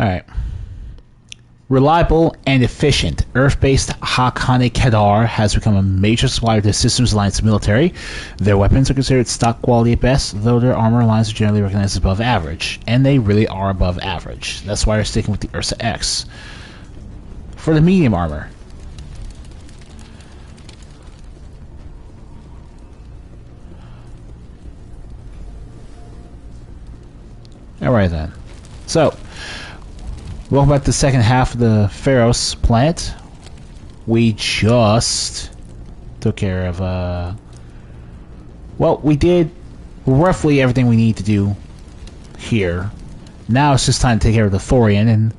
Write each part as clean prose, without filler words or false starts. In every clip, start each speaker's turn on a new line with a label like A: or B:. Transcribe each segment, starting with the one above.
A: Alright. Reliable and efficient, Earth-based Haqqani Qadar has become a major supplier to Systems Alliance military. Their weapons are considered stock quality at best, though their armor lines are generally recognized as above average. And they really are above average. That's why they're sticking with the Ursa X. For the medium armor. Alright then. So, welcome back to the second half of the Pharos planet. We just took care of, well, we did roughly everything we need to do here. Now it's just time to take care of the Thorian and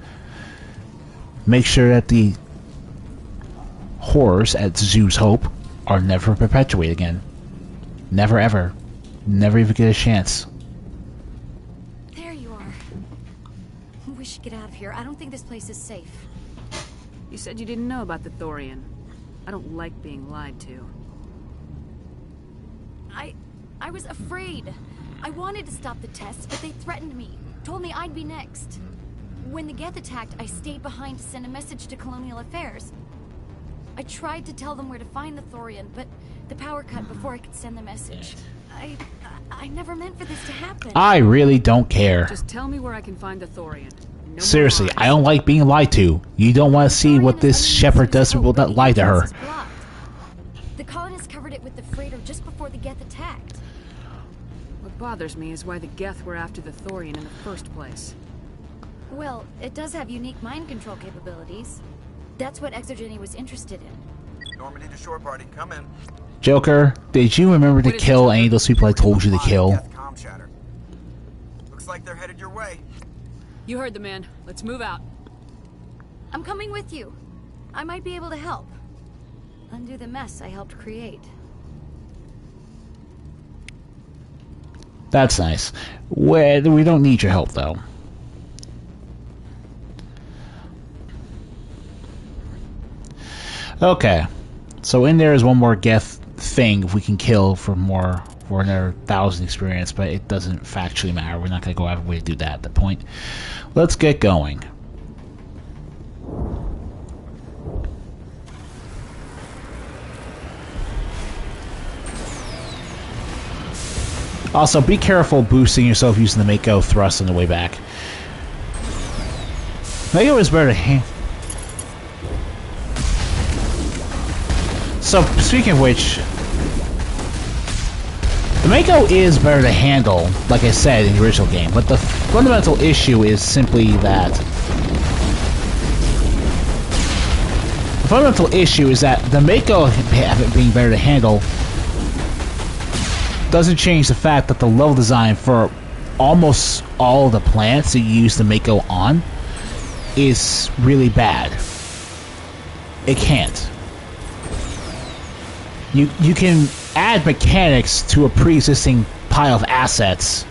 A: make sure that the horrors at Zoo's Hope are never perpetuated again. Never ever. Never even get a chance.
B: We should get out of here. I don't think this place is safe.
C: You said you didn't know about the Thorian. I don't like being lied to.
B: I was afraid. I wanted to stop the tests, but they threatened me. Told me I'd be next. When the Geth attacked, I stayed behind to send a message to Colonial Affairs. I tried to tell them where to find the Thorian, but the power cut before I could send the message. I never meant for this to happen.
A: I really don't care.
C: Just tell me where I can find the Thorian. No
A: Seriously, I don't like being lied to. You don't want to see what this shepherd does to people that lie to her.
B: The colonists covered it with the freighter just before the Geth attacked.
C: What bothers me is why the Geth were after the Thorian in the first place.
B: Well, it does have unique mind control capabilities. That's what Exogeny was interested in.
D: Normandy to shore party, come in.
A: Joker, did you remember to kill any of those people I told you to kill?
D: Looks like they're headed your way.
C: You heard the man. Let's move out.
B: I'm coming with you. I might be able to help. Undo the mess I helped create.
A: That's nice. We don't need your help, though. Okay. So in there is one more Geth thing we can kill for another 1,000 experience, but it doesn't factually matter. We're not going to go out of the way to do that at that point. Let's get going. Also, be careful boosting yourself using the Mako thrust on the way back. Mako is better to hand. So, speaking of which, the Mako is better to handle, like I said in the original game, but the fundamental issue is simply that... The fundamental issue is that the Mako being better to handle doesn't change the fact that the level design for almost all the planets that you use the Mako on is really bad. It can't. You can add mechanics to a pre-existing pile of assets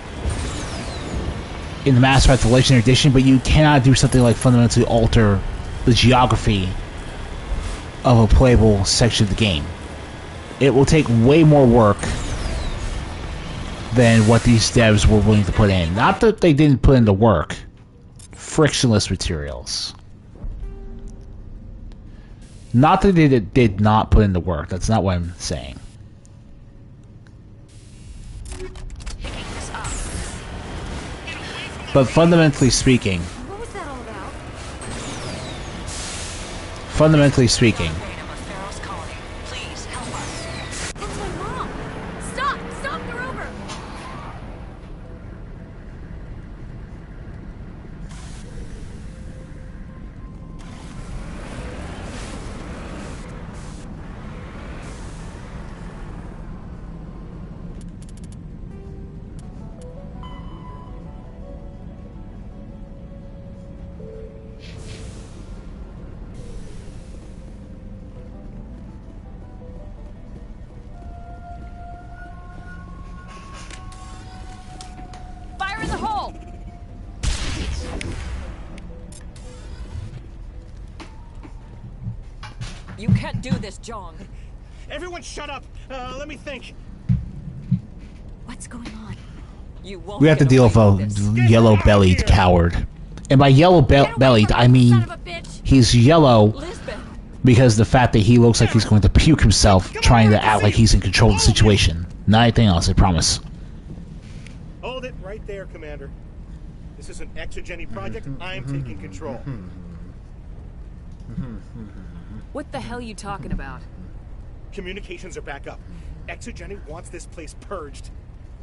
A: in the Mass Effect Legendary Edition, but you cannot do something like fundamentally alter the geography of a playable section of the game. It will take way more work than what these devs were willing to put in. Not that they didn't put in the work. Frictionless materials. Not that they did not put in the work. That's not what I'm saying. But fundamentally speaking...
B: What was that all about?
A: Fundamentally speaking...
B: That's my mom! Stop! Stop the rover!
C: Fire in the hole!
E: You can't do this, John.
F: Everyone shut up! Let me think.
B: What's going on?
E: You won't
A: We have to
E: get
A: deal
E: away
A: with
E: with
A: a
E: this.
A: yellow-bellied coward. And by yellow
B: Get away
A: bellied,
B: from
A: I
B: me,
A: mean
B: son of a bitch!
A: he's yellow
E: Lisbeth!
A: because the fact that he looks like he's going to puke himself, trying to act like he's in control of the situation. Not anything else, I promise.
F: Hold it right there, Commander. This is an Exogeny project. I'm taking control.
C: What the hell are you talking about?
F: Communications are back up. Exogeny wants this place purged.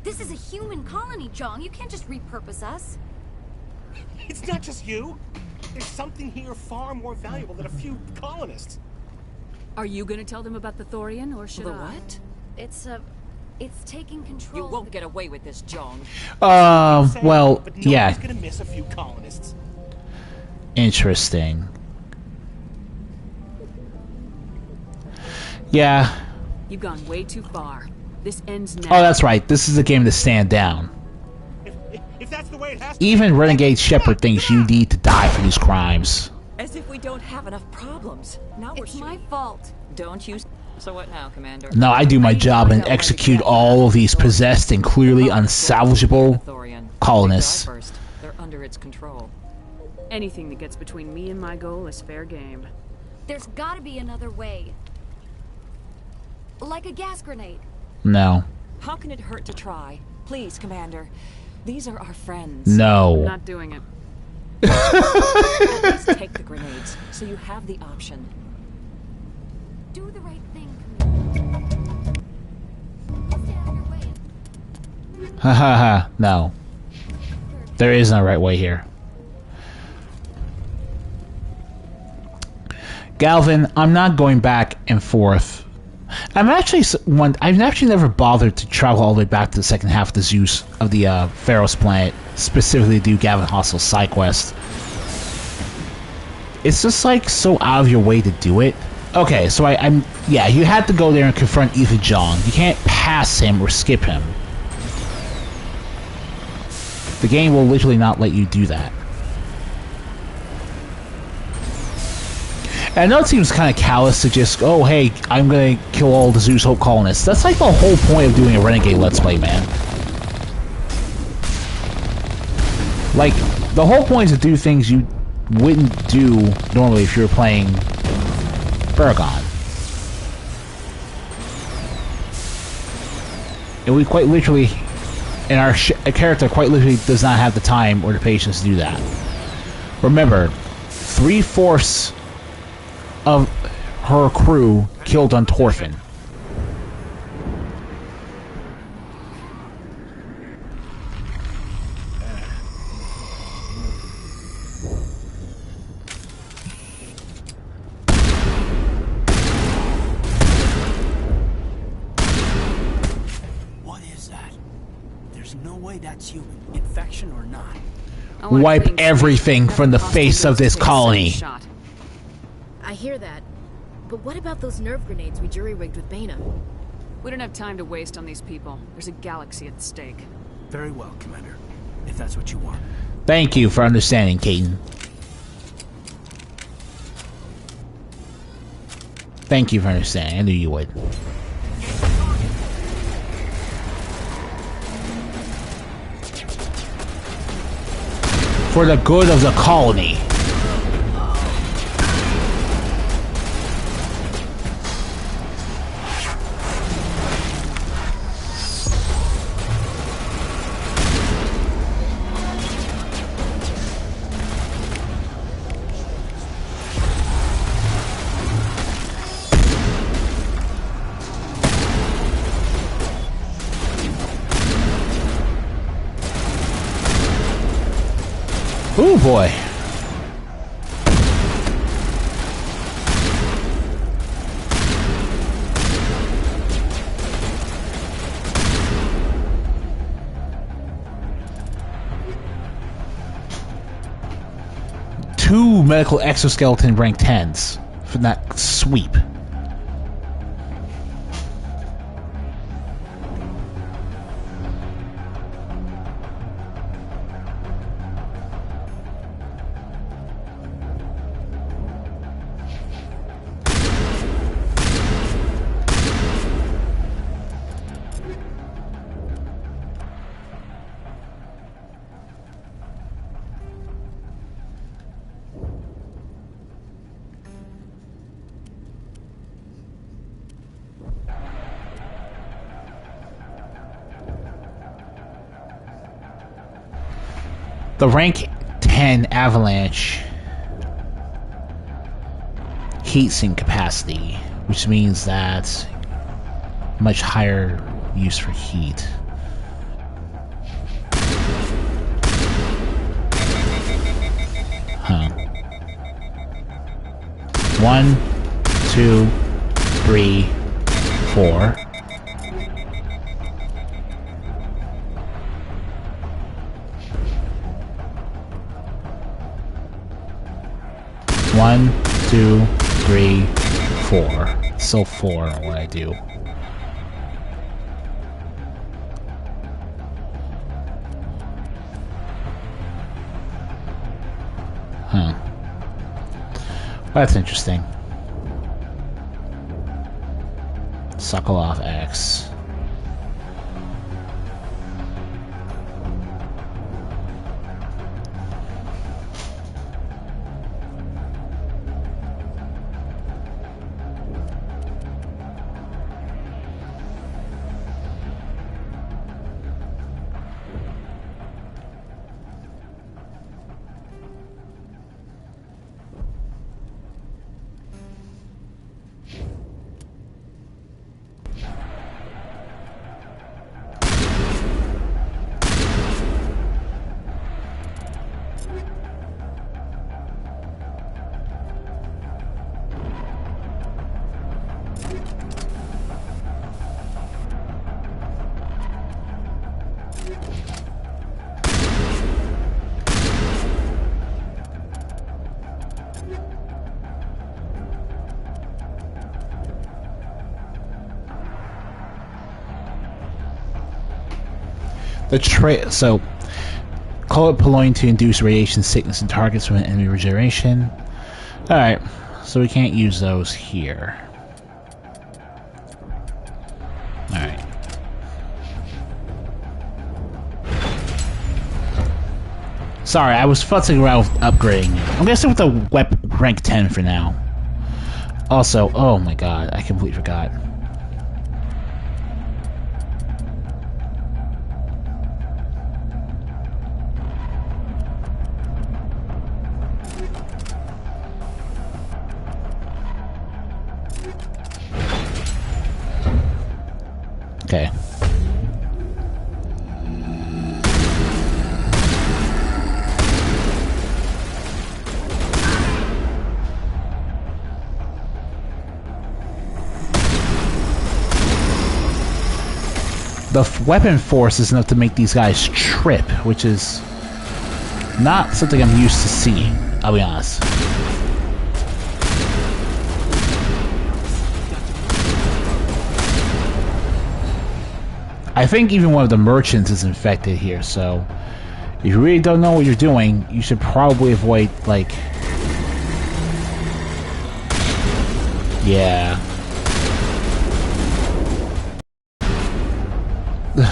B: This is a human colony, Jong. You can't just repurpose us.
F: It's not just you. There's something here far more valuable than a few colonists.
C: Are you gonna tell them about the Thorian, or should
E: The
C: I?
E: what?
B: It's taking control.
E: You won't get away with this, Jong.
A: Well,
F: But
A: yeah,
F: nobody's gonna miss a few colonists.
A: interesting. Yeah.
C: You've gone way too far. This ends now.
A: Oh, that's right. This is a game to stand down.
F: If that's the way it has to
A: Even
F: be,
A: Renegade
F: then-
A: Shepard thinks you need to die for these crimes.
E: As if we don't have enough problems. Now we're
B: It's my fault.
E: Don't you? So what now, Commander?
A: No, I do my
E: need to
A: job
E: find
A: and
E: out where to
A: execute
E: get
A: all of these
E: the Thorian.
A: possessed and clearly
E: The
A: unsalvageable
E: Thorian.
A: colonists.
E: They die first. They're under its control.
C: Anything that gets between me and my goal is fair game.
B: There's gotta be another way. Like a gas grenade.
A: No.
E: How can it hurt to try? Please, Commander. These are our friends.
A: No.
C: Not doing it.
E: At least take the grenades, so you have the option.
B: Do the right thing, Commander. I'll stay out of your way.
A: Ha ha ha. No. There is no right way here. Galvin, I'm not going back and forth. I've actually never bothered to travel all the way back to the second half of the Zeus of the Pharos planet, specifically to do Gavin Hostle's side quest. It's just like so out of your way to do it. Okay, so yeah, you had to go there and confront Ethan Jong. You can't pass him or skip him. The game will literally not let you do that. And I know it seems kind of callous to just, oh hey, I'm gonna kill all the Zeus Hope colonists. That's like the whole point of doing a Renegade Let's Play, man. Like, the whole point is to do things you wouldn't do normally if you were playing Paragon. And we quite literally, and our character quite literally does not have the time or the patience to do that. Remember, 3/4 of her crew killed on Torfin.
G: What is that? There's no way that's human, infection or not.
C: I want a
A: Wipe
C: clean slate.
A: everything from the
C: Never
A: face
C: possible
A: of this
C: to take a
A: colony.
C: second shot.
H: I hear that. But what about those nerve grenades we jury-rigged with Bana?
C: We don't have time to waste on these people. There's a galaxy at stake.
G: Very well, Commander. If that's what you want.
A: Thank you for understanding, Caden. Thank you for understanding. I knew you would. For the good of the colony. Ooh boy. Two medical exoskeleton rank 10s from that sweep. The rank 10 Avalanche heat sink capacity, which means that much higher use for heat. Huh. 1, 2, 3, 4. One, 2, 3, 4. So 4 what I do. Huh. That's interesting. Sokolov X. So, call it Poloin to induce radiation sickness in targets from an enemy regeneration. Alright, so we can't use those here. Alright. Sorry, I was futzing around with upgrading. I'm gonna stick with the rank 10 for now. Also, oh my god, I completely forgot. Okay. The weapon force is enough to make these guys trip, which is not something I'm used to seeing, I'll be honest. I think even one of the merchants is infected here, so if you really don't know what you're doing, you should probably avoid, like... Yeah.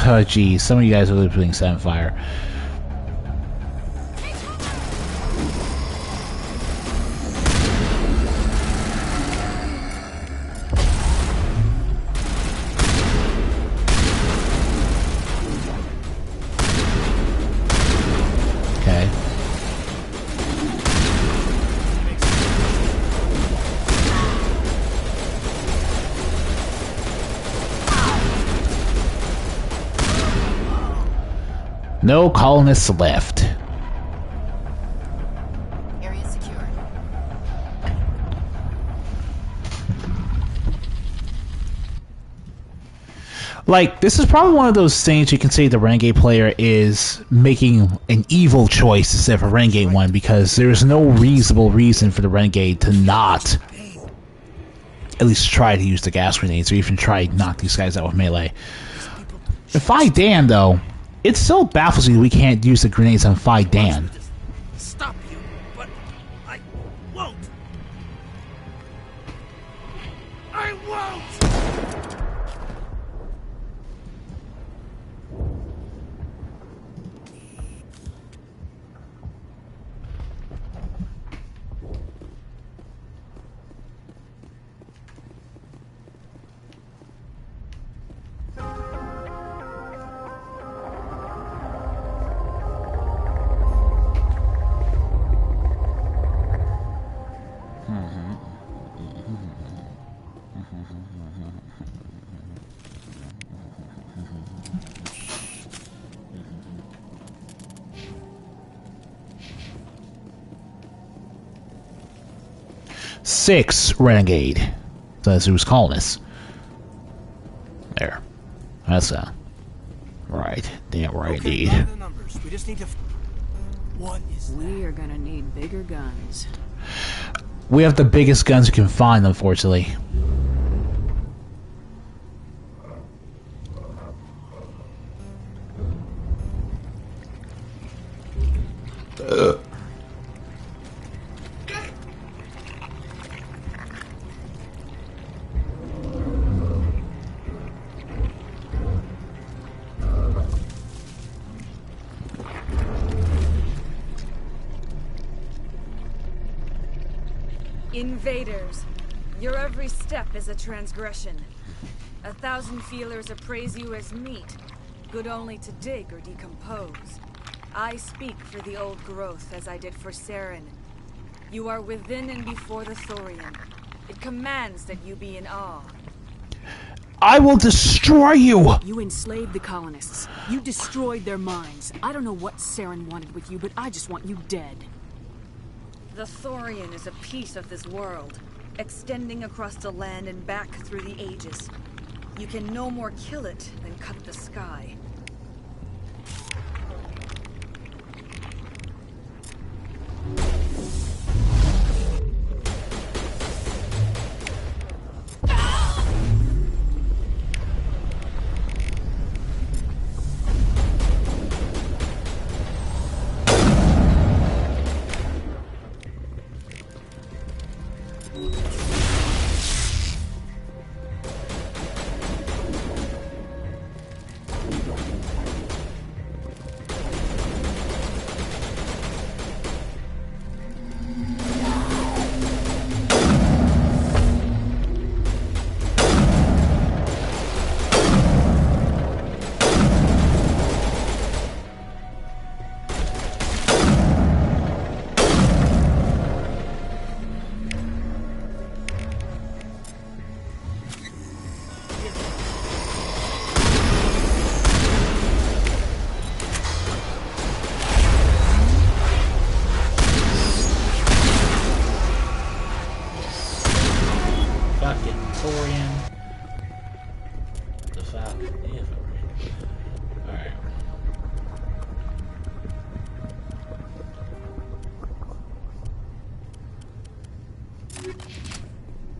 A: Oh, geez, some of you guys are really putting Sunfire. Okay. No colonists left.
H: Area secure.
A: Like, this is probably one of those things you can say the Renegade player is making an evil choice instead of a Renegade one, because there's no reasonable reason for the Renegade to not at least try to use the gas grenades, or even try to knock these guys out with melee. Phi Dan, though, it still baffles me that we can't use the grenades on Phi Dan.
G: Stop you, but I won't. I won't.
A: 6 renegade. So that's who's calling us. There. That's right. Damn right,
G: Okay,
A: indeed.
G: got the numbers. We just need to. What is that?
C: We are gonna need bigger guns.
A: We have the biggest guns we can find, unfortunately.
I: Invaders, your every step is a transgression. 1,000 feelers appraise you as meat, good only to dig or decompose. I speak for the old growth as I did for Saren. You are within and before the Thorian. It commands that you be in awe.
A: I will destroy you!
C: You enslaved the colonists. You destroyed their minds. I don't know what Saren wanted with you, but I just want you dead.
I: The Thorian is a piece of this world, extending across the land and back through the ages. You can no more kill it than cut the sky.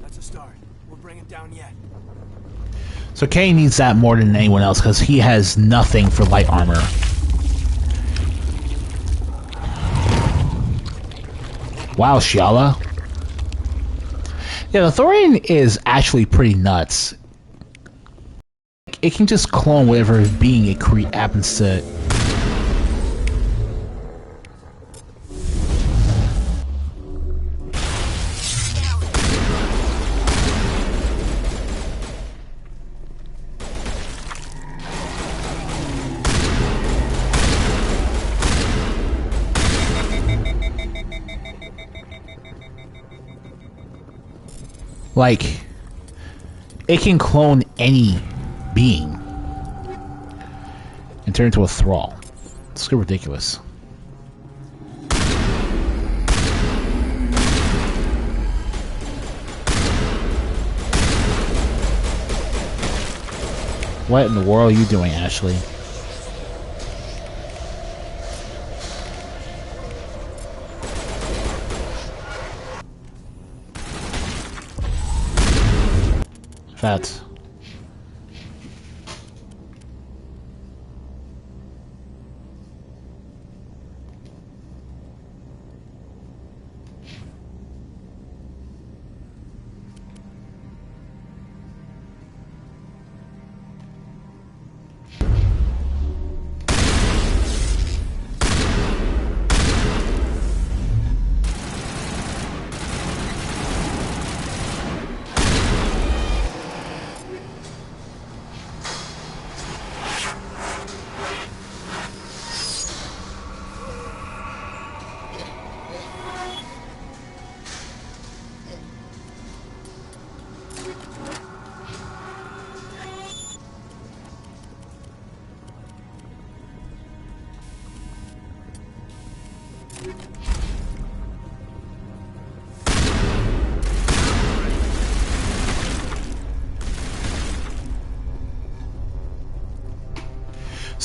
G: That's a start. We'll bring him down yet.
A: So Kane needs that more than anyone else because he has nothing for light armor. Wow, Shala. Yeah, the Thorian is actually pretty nuts. It can just clone whatever being it happens to. Like, it can clone any being and turn into a thrall. It's so ridiculous. What in the world are you doing, Ashley? Fat.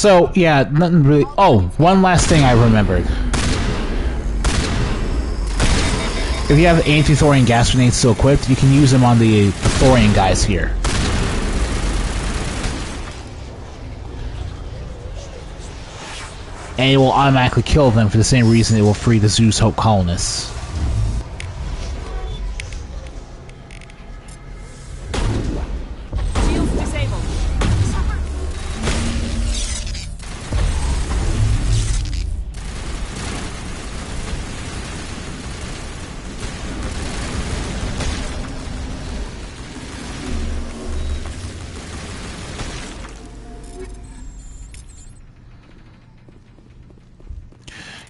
A: So, yeah, nothing really... Oh, one last thing I remembered. If you have anti-thorium gas grenades still equipped, you can use them on the thorium guys here. And it will automatically kill them for the same reason it will free the Zeus Hope colonists.
C: Shields disabled.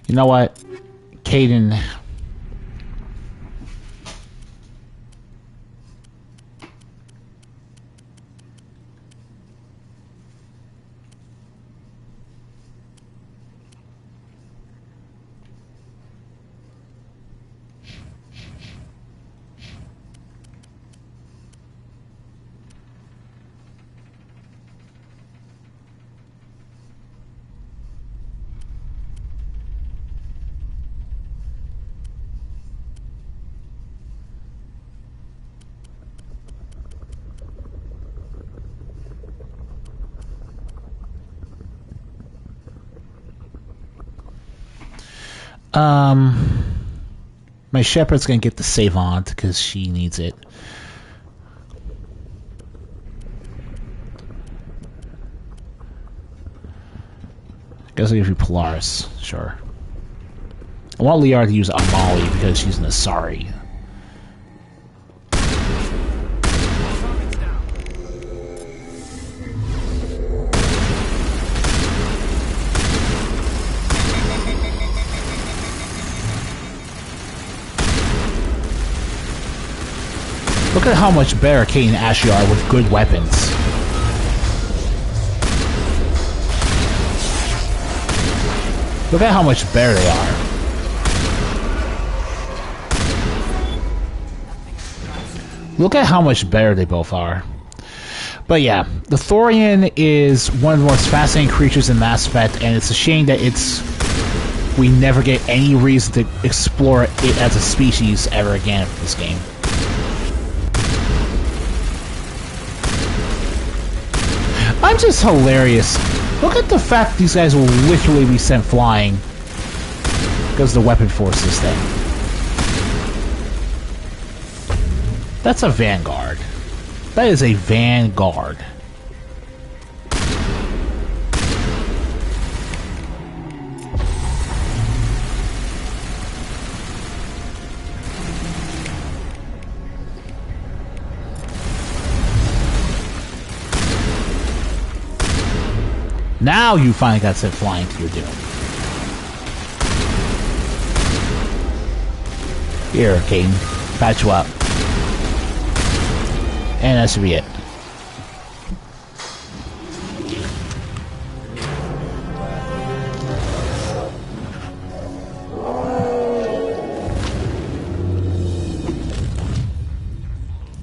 A: You know what? Kaidan... My shepherd's gonna get the Savant because she needs it. Guess I'll give you Polaris, sure. I want Liara to use Amali because she's an Asari. Look at how much better Kate and Ashley are with good weapons. Look at how much better they are. Look at how much better they both are. But yeah, the Thorian is one of the most fascinating creatures in Mass Effect, and it's a shame that we never get any reason to explore it as a species ever again in this game. I'm just hilarious. Look at the fact these guys will literally be sent flying because of the weapon forces thing. That's a Vanguard. That is a Vanguard. Now you finally got sent flying to your doom. Here, Kaidan. Patch you up. And that should be it.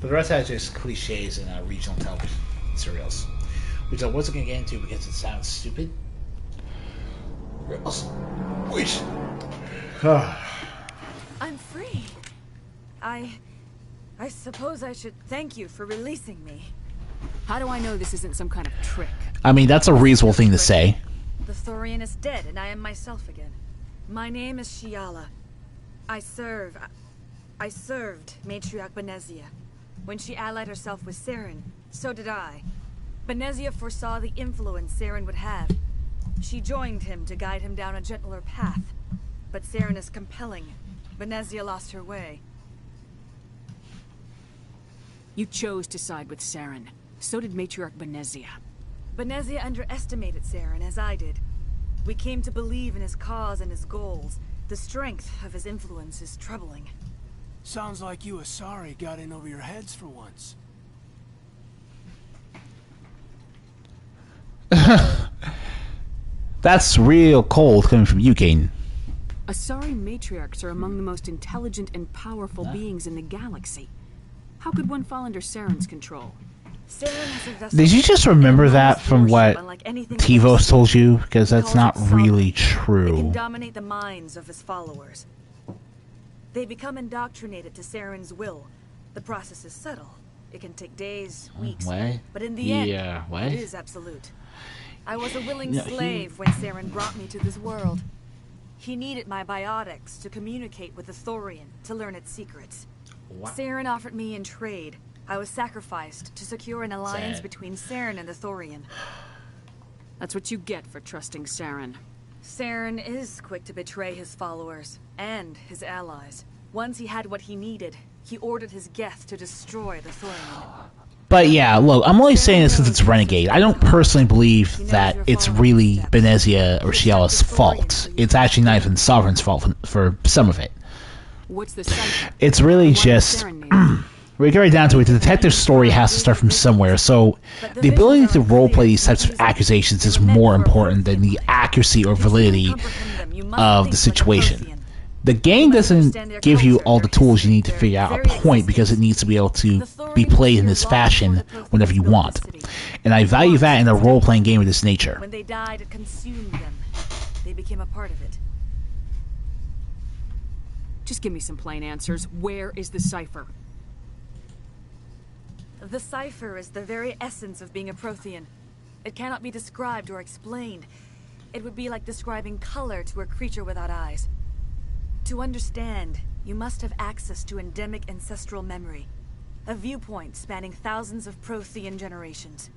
A: But the rest of that is just cliches in regional television serials. Which I wasn't going to get into because it sounds stupid. Which...
I: I'm free. I suppose I should thank you for releasing me.
C: How do I know this isn't some kind of trick?
A: I mean, that's a reasonable thing to say.
I: The Thorian is dead, and I am myself again. My name is Shiala. I served Matriarch Benezia. When she allied herself with Saren, so did I. Benezia foresaw the influence Saren would have. She joined him to guide him down a gentler path. But Saren is compelling. Benezia lost her way.
C: You chose to side with Saren. So did Matriarch Benezia.
I: Benezia underestimated Saren, as I did. We came to believe in his cause and his goals. The strength of his influence is troubling.
G: Sounds like you Asari got in over your heads for once.
A: That's real cold coming from you, Kaidan.
C: Asari matriarchs are among the most intelligent and powerful beings in the galaxy. How could one fall under Saren's control?
I: Saren has a vessel.
A: Did you just remember that from what
I: Unlike anything
A: Tivos told you? Because
I: He
A: that's
I: calls
A: not
I: it Solid.
A: really
I: It can
A: true.
I: dominate the minds of his followers. They become indoctrinated to Saren's will. The process is subtle. It can take days, weeks,
A: What?
I: but in the end,
A: what?
I: it is absolute. I was a willing
A: No,
I: slave when Saren brought me to this world. He needed my biotics to communicate with the Thorian, to learn its secrets.
A: What?
I: Saren offered me in trade. I was sacrificed to secure an alliance
A: Sad.
I: between Saren and the Thorian.
C: That's what you get for trusting Saren.
I: Saren is quick to betray his followers and his allies. Once he had what he needed, he ordered his Geth to destroy the Thorian.
A: But yeah, look, I'm only saying this because it's Renegade. I don't personally believe that it's really Benezia or Ciela's fault. It's actually not even Sovereign's fault for some of it.
C: What's the cipher?
A: It's really
C: Why does
A: just...
C: Saren need it?
A: We get right down to it. The detective story has to start from somewhere, so the ability to roleplay these types of accusations is more important than the accuracy or validity of the situation. The game doesn't give you all the tools you need to figure out a point because it needs to be able to be played in this fashion whenever you want. And I value that in a role-playing game of this nature.
I: When they died, it consumed them. They became a part of it.
C: Just give me some plain answers. Where is the cipher?
I: The cipher is the very essence of being a Prothean. It cannot be described or explained. It would be like describing color to a creature without eyes. To understand, you must have access to endemic ancestral memory, a viewpoint spanning thousands of Prothean generations.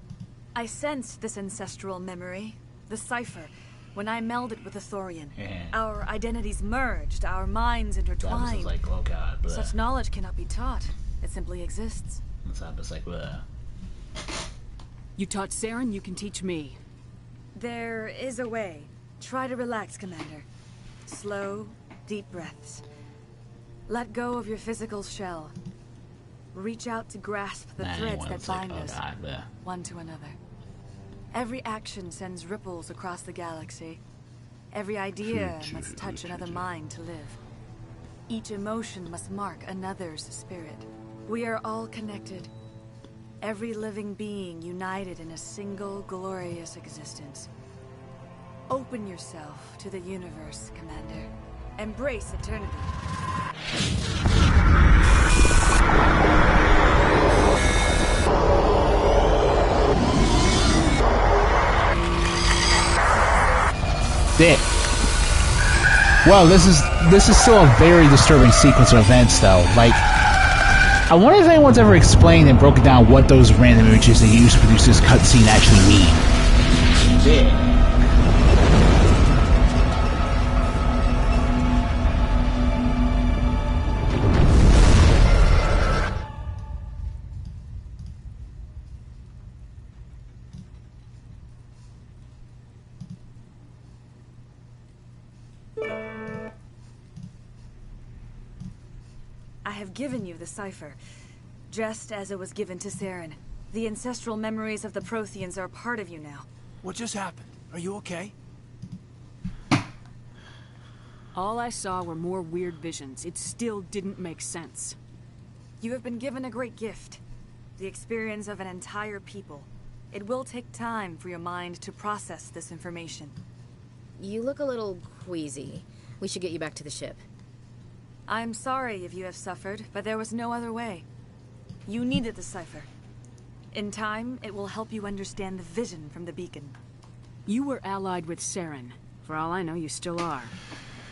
I: I sensed this ancestral memory, the cipher, when I melded with the Thorian. Our identities merged, our minds intertwined.
A: oh god,
I: Such knowledge cannot be taught. It simply exists.
A: It's like,
C: You taught Saren, you can teach me.
I: There is a way. Try to relax, Commander. Slow, deep breaths. Let go of your physical shell. Reach out to grasp the threads that bind us, one to another. Every action sends ripples across the galaxy. Every idea must touch another mind to live. Each emotion must mark another's spirit. We are all connected. Every living being united in a single glorious existence. Open yourself to the universe, Commander. Embrace eternity.
A: Dick. Well, this is still a very disturbing sequence of events, though. Like, I wonder if anyone's ever explained and broken down what those random images they use to produce this cutscene actually mean. Dick.
I: I have given you the cipher, just as it was given to Saren. The ancestral memories of the Protheans are part of you now.
G: What just happened? Are you okay?
C: All I saw were more weird visions. It still didn't make sense.
I: You have been given a great gift. The experience of an entire people. It will take time for your mind to process this information.
H: You look a little queasy. We should get you back to the ship.
I: I'm sorry if you have suffered, but there was no other way. You needed the cipher. In time, it will help you understand the vision from the beacon.
C: You were allied with Saren. For all I know, you still are.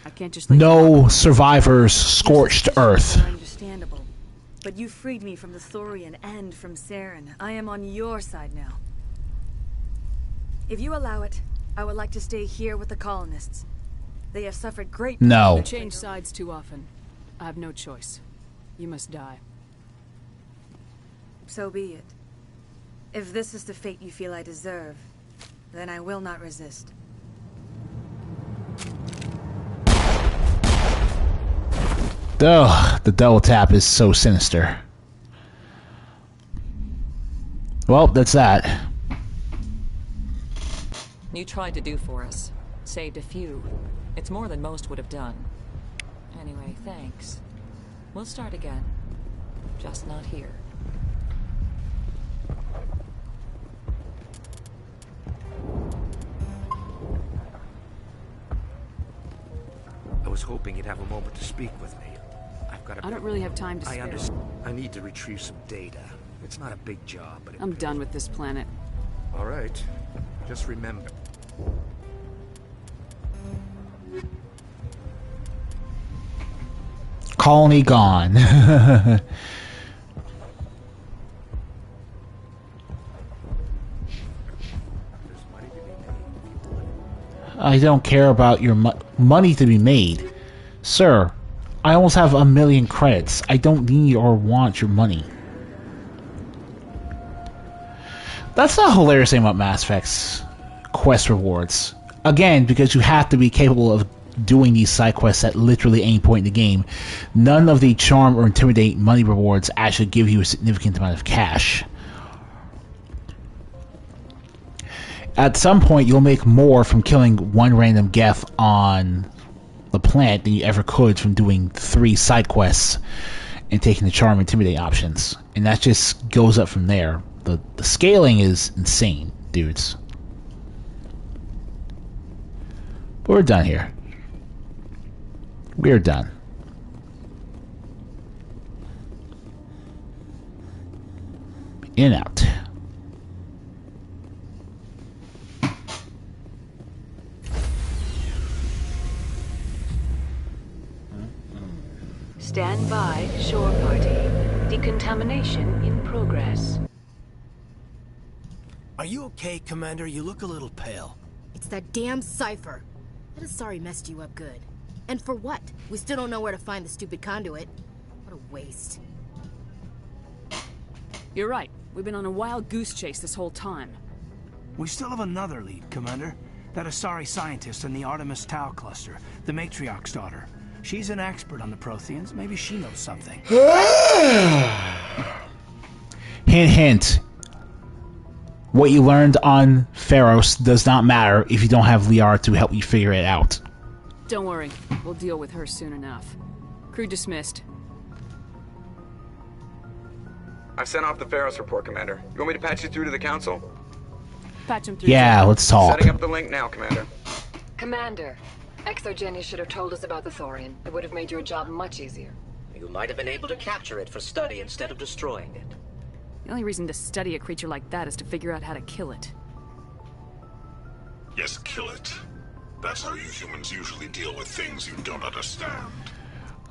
C: I can't just let you
A: No
C: walk away.
A: survivors scorched Earth.
I: Are understandable. But you freed me from the Thorian and from Saren. I am on your side now. If you allow it, I would like to stay here with the colonists. They have suffered great...
A: No.
C: You change sides too often. I have no choice. You must die.
I: So be it. If this is the fate you feel I deserve, then I will not resist.
A: Ugh, the double tap is so sinister. Well, that's that.
E: You tried to do for us. Saved a few. It's more than most would have done. Anyway, thanks. We'll start again. Just not here.
J: was hoping you'd have a moment to speak with me. I've got a...
C: I don't really have time to
J: I
C: spare.
J: understand. I need to retrieve some data. It's not a big job, but...
C: I'm done with this planet.
J: All right. Just remember...
A: Colony gone. I don't care about your money to be made. Sir, I almost have 1 million credits. I don't need or want your money. That's the hilarious thing about Mass Effect's quest rewards. Again, because you have to be capable of doing these side quests at literally any point in the game, none of the charm or intimidate money rewards actually give you a significant amount of cash. At some point, you'll make more from killing one random Geth on the planet than you ever could from doing 3 side quests and taking the charm and intimidate options. And that just goes up from there. The scaling is insane, dudes. But we're done here. We're done. In and out.
K: Stand by, shore party. Decontamination in progress.
G: Are you okay, Commander? You look a little pale.
H: It's that damn cipher. That Asari messed you up good. And for what? We still don't know where to find the stupid conduit. What a waste.
C: You're right. We've been on a wild goose chase this whole time.
G: We still have another lead, Commander. That Asari scientist in the Artemis Tau cluster, the Matriarch's daughter. She's an expert on the Protheans. Maybe she knows something.
A: Hint, hint. What you learned on Pharos does not matter if you don't have Liara to help you figure it out.
C: Don't worry. We'll deal with her soon enough. Crew dismissed.
L: I've sent off the Pharos report, Commander. You want me to patch you through to the Council?
C: Patch him through.
A: Yeah, let's talk.
L: Setting up the link now, Commander.
K: Commander, Exogenia should have told us about the Thorian. It would have made your job much easier.
M: You might have been able to capture it for study instead of destroying it.
C: The only reason to study a creature like that is to figure out how to kill it.
N: Yes, kill it. That's how you humans usually deal with things you don't understand.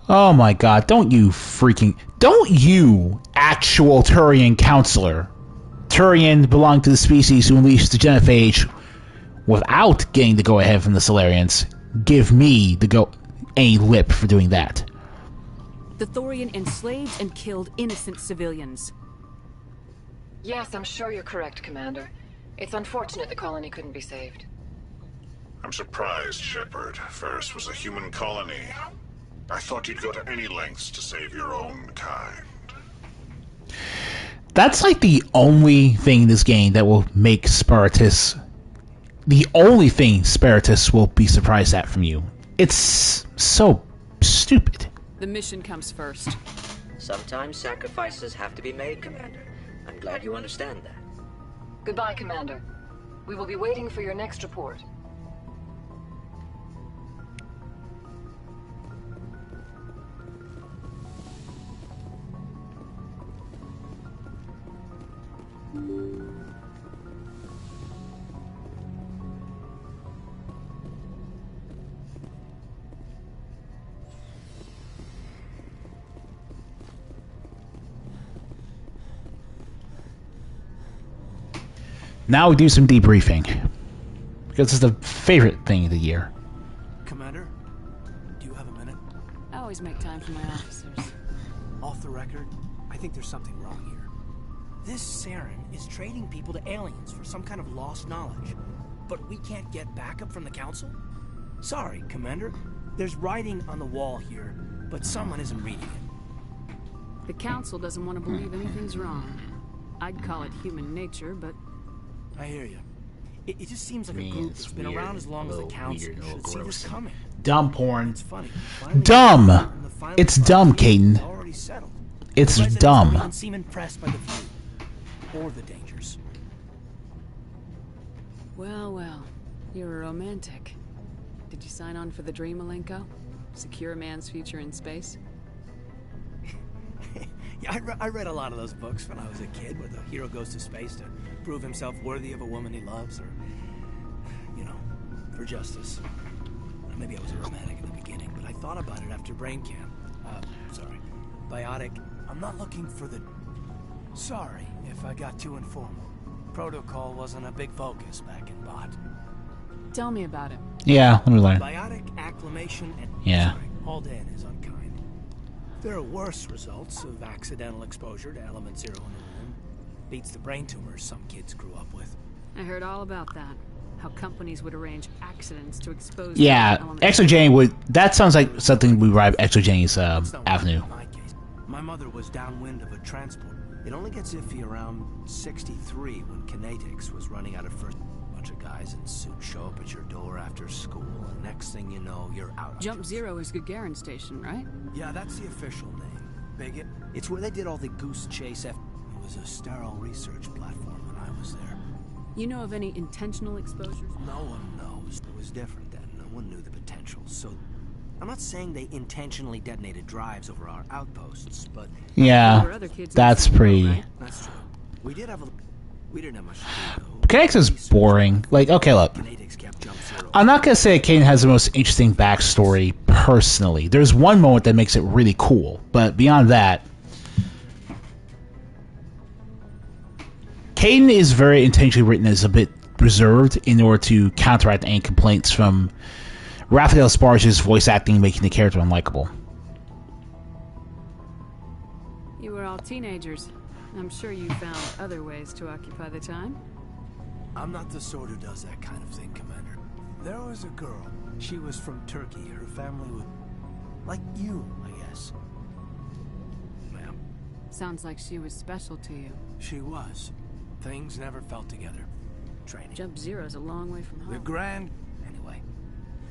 A: Oh my god, don't you, actual Turian counselor. Turian belonged to the species who unleashed the Genophage without getting the go-ahead from the Solarians. Give me any lip for doing that.
C: The Thorian enslaved and killed innocent civilians.
K: Yes, I'm sure you're correct, Commander. It's unfortunate the colony couldn't be saved.
N: I'm surprised, Shepard. Ferris was a human colony. I thought you'd go to any lengths to save your own kind.
A: That's like the only thing in this game that will make Spiritus... The only thing Spiritus will be surprised at from you. It's so stupid.
C: The mission comes first.
M: Sometimes sacrifices have to be made, Commander. I'm glad you understand that.
K: Goodbye, Commander. We will be waiting for your next report.
A: Now we do some debriefing. Because it's the favorite thing of the year.
G: Commander, do you have a minute?
C: I always make time for my officers.
G: Off the record, I think there's something wrong here. This Saren is trading people to aliens for some kind of lost knowledge. But we can't get backup from the Council? Sorry, Commander. There's writing on the wall here, but someone isn't reading it.
C: The Council doesn't want to believe anything's wrong. I'd call it human nature, but...
G: I hear you. It just seems like a group that's been around as long as the Council should see this coming.
A: Dumb porn.
G: It's funny.
A: Dumb! It's dumb, Caden. It's dumb.
G: Don't seem impressed by the view or the dangers.
C: Well, well. You're a romantic. Did you sign on for the dream, Malenko? secure a man's future in space?
G: Yeah, I read a lot of those books when I was a kid, where the hero goes to space to prove himself worthy of a woman he loves, or, you know, for justice. Maybe I was a romantic in the beginning, but I thought about it after brain camp. Sorry. Biotic, I'm not looking for the... Sorry if I got too informal. Protocol wasn't a big focus back in Bot.
C: Tell me about it.
A: Yeah, let me learn.
G: Biotic acclimation and...
A: Yeah.
G: Sorry, hauled in is unkind. There are worse results of accidental exposure to element 0 in the room. Beats the brain tumors some kids grew up with.
C: I heard all about that. How companies would arrange accidents to expose...
A: Yeah, Exogeny would... That sounds like something we ride Exogeny's avenue.
G: My mother was downwind of a transport. It only gets iffy around 63 when Kinetics was running out of first. A bunch of guys in suits show up at your door after school, and next thing you know, you're out.
C: Jump Zero is Gagarin Station, right?
G: Yeah, that's the official name. Bigot. It's where they did all the Goose Chase It was a sterile research platform when I was there.
C: You know of any intentional exposures?
G: No one knows. It was different then. No one knew the potential, so... I'm not saying they intentionally detonated drives over our outposts, but...
A: Yeah, that's pretty...
G: Right? That's true. We didn't have much to do, though.
A: Kinetics is boring. Like, okay, look. I'm not gonna say Kane has the most interesting backstory, personally. There's one moment that makes it really cool, but beyond that... Kane is very intentionally written as a bit reserved in order to counteract any complaints from Raphael Sbarge's voice acting, making the character unlikable.
C: You were all teenagers. I'm sure you found other ways to occupy the time.
G: I'm not the sort who does that kind of thing, Commander. There was a girl. She was from Turkey. Her family was... like you, I guess. Ma'am.
C: Sounds like she was special to you.
G: She was. Things never felt together. Training.
C: Jump Zero's a long way from home.
G: The grand... Anyway,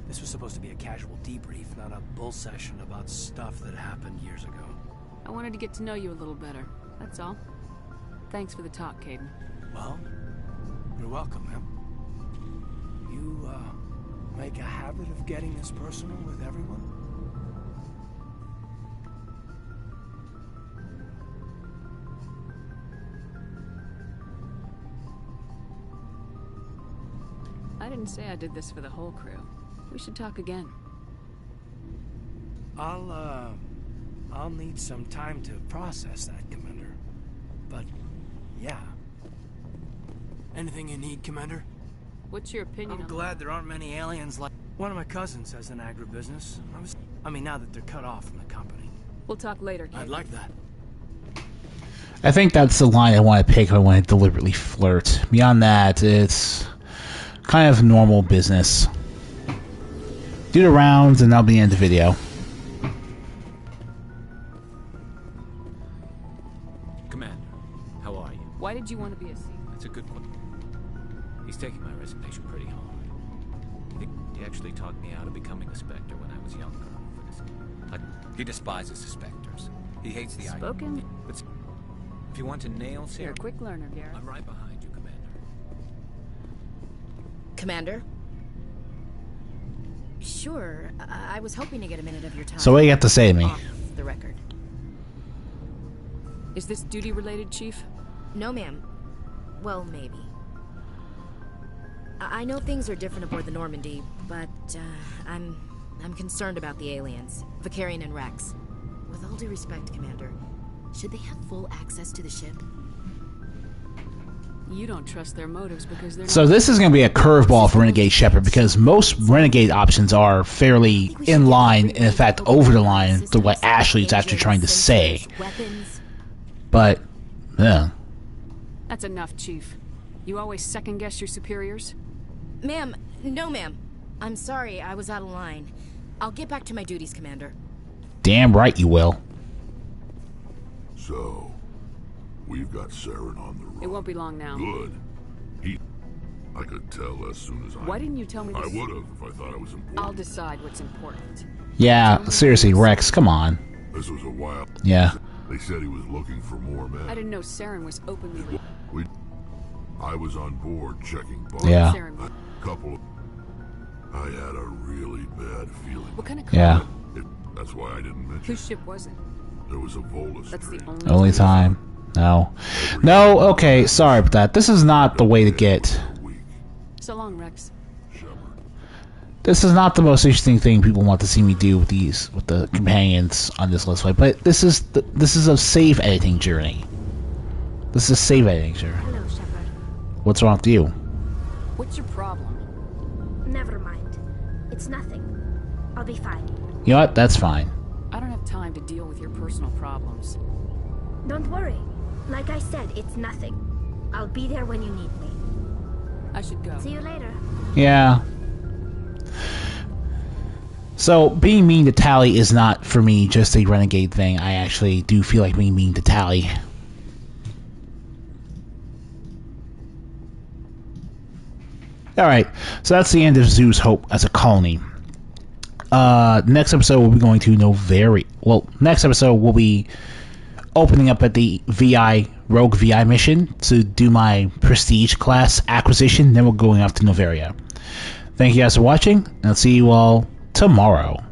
G: this was supposed to be a casual debrief, not a bull session about stuff that happened years ago.
C: I wanted to get to know you a little better. That's all. Thanks for the talk, Kaidan.
G: Well, you're welcome, ma'am. You, make a habit of getting this personal with everyone?
C: I didn't say I did this for the whole crew. We should talk again.
G: I'll need some time to process that, Commander. But, yeah. Anything you need, Commander?
C: What's your opinion?
G: I'm glad there aren't many aliens like... One of my cousins has an agribusiness. I mean, now that they're cut off from the company.
C: We'll talk later, Kaidan.
G: I'd like that.
A: I think that's the line I want to pick if I want to deliberately flirt. Beyond that, it's kind of normal business. Do the rounds and that'll be the end of the video.
O: Commander, how are you?
C: Why did you want to be a C?
O: That's a good question. He's taking my resignation pretty hard. He actually talked me out of becoming a Spectre when I was younger. He despises the Spectres. He hates the idea.
C: Spoken?
O: But if you want to nail Sarah...
C: You're a quick learner, Garrett.
O: I'm right behind you, Commander.
H: Commander? Sure. I was hoping to get a minute of your time.
A: So what do you have to say to me?
H: Off the record.
C: Is this duty-related, Chief?
H: No, ma'am. Well, maybe. I know things are different aboard the Normandy, but I'm concerned about the aliens, Vakarian and Rex. With all due respect, Commander, should they have full access to the ship?
C: You don't trust their motives because they're
A: So this is going to be a curveball for Renegade Shepard because most Renegade options are fairly in line, and in fact over the line to what Ashley's actually trying to say. But, yeah.
C: That's enough, Chief. You always second-guess your superiors?
H: Ma'am, no ma'am. I'm sorry, I was out of line. I'll get back to my duties, Commander.
A: Damn right you will.
P: So, we've got Saren on the run.
C: It won't be long now.
P: Good. I could tell as soon as
C: Why didn't you tell me this?
P: I would have if I thought it was important.
C: I'll decide what's important.
A: Yeah, seriously, Rex, come on.
P: This was a while.
A: Yeah.
P: They said he was looking for more men.
C: I didn't know Saren was openly...
P: I was on board checking bombs.
A: Yeah.
P: A couple. I had a really bad feeling.
C: What kind of...
A: Yeah.
P: It That's why I didn't mention.
C: Whose ship was it?
P: There was a Volus.
C: That's the
A: Only time. No. No, okay, sorry about that. This is not the way to get...
C: So long, Rex.
A: This is not the most interesting thing people want to see me do with the companions on this Let's Play, but this is a save editing journey. This is a save editing journey.
Q: Hello, Shepard.
A: What's wrong with you?
C: What's your problem?
Q: Never mind. It's nothing. I'll be fine.
A: You know what? That's fine.
C: I don't have time to deal with your personal problems.
Q: Don't worry. Like I said, it's nothing. I'll be there when you need me.
C: I should go.
Q: See you later.
A: Yeah. So, being mean to Tali is not, for me, just a renegade thing. I actually do feel like being mean to Tali. Alright, so that's the end of Zhu's Hope as a colony. Next episode we'll be going to Noveria. Well, next episode we'll be opening up at the Rogue VI mission to do my Prestige class acquisition, then we're going off to Noveria. Thank you guys for watching, and I'll see you all tomorrow.